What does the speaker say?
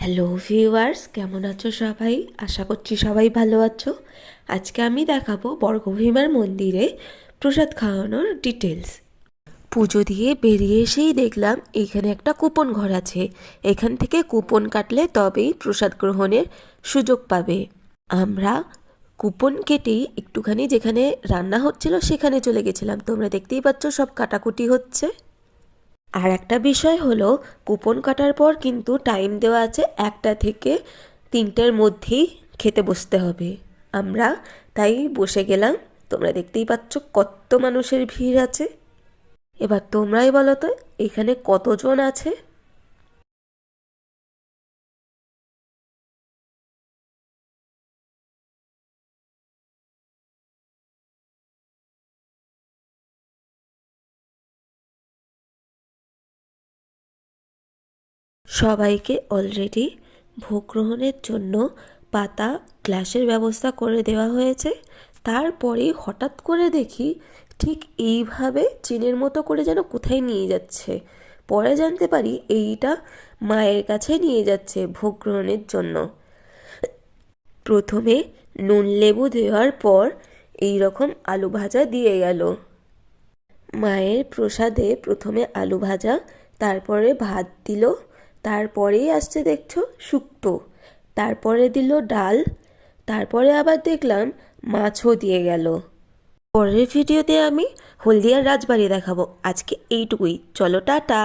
Hello viewers, কেমন আছো সবাই? আশা করছি সবাই ভালো আছো। আজকে আমি দেখাবো বর্গভীমার মন্দিরে প্রসাদ খাওয়ানোর ডিটেলস। পুজো দিয়ে বেরিয়ে এসেই দেখলাম এখানে একটা কুপন ঘর আছে। এখান থেকে কুপন কাটলে তবেই প্রসাদ গ্রহণের সুযোগ পাবে। আমরা কুপন কেটেই একটুখানি যেখানে রান্না হচ্ছিল সেখানে চলে গেছিলাম। তোমরা দেখতেই পাচ্ছ সব কাটাকুটি হচ্ছে। আর একটা বিষয় হলো, কুপন কাটার পর কিন্তু টাইম দেওয়া আছে 1টা থেকে 3টের মধ্যেই খেতে বসতে হবে। আমরা তাই বসে গেলাম। তোমরা দেখতেই পাচ্ছ কত মানুষের ভিড় আছে। এবার তোমরাই বলো তো এখানে কতজন আছে। সবাইকে অলরেডি ভোগ গ্রহণের জন্য পাতা গ্লাসের ব্যবস্থা করে দেওয়া হয়েছে। তারপরেই হঠাৎ করে দেখি ঠিক এইভাবে চেনের মতো করে যেন কোথায় নিয়ে যাচ্ছে। পরে জানতে পারি এইটা মায়ের কাছে নিয়ে যাচ্ছে ভোগ গ্রহণের জন্য। প্রথমে নুন লেবু দেওয়ার পর এই রকম আলু ভাজা দিয়ে গেল। মায়ের প্রসাদে প্রথমে আলু ভাজা, তারপরে ভাত দিল, তারপরেই আসছে দেখছো শুক্তো, তারপরে দিল ডাল, তারপরে আবার দেখলাম মাছও দিয়ে গেল। পরের ভিডিওতে আমি হলদিয়ার রাজবাড়ি দেখাবো। আজকে এইটুকুই, চলো টাটা।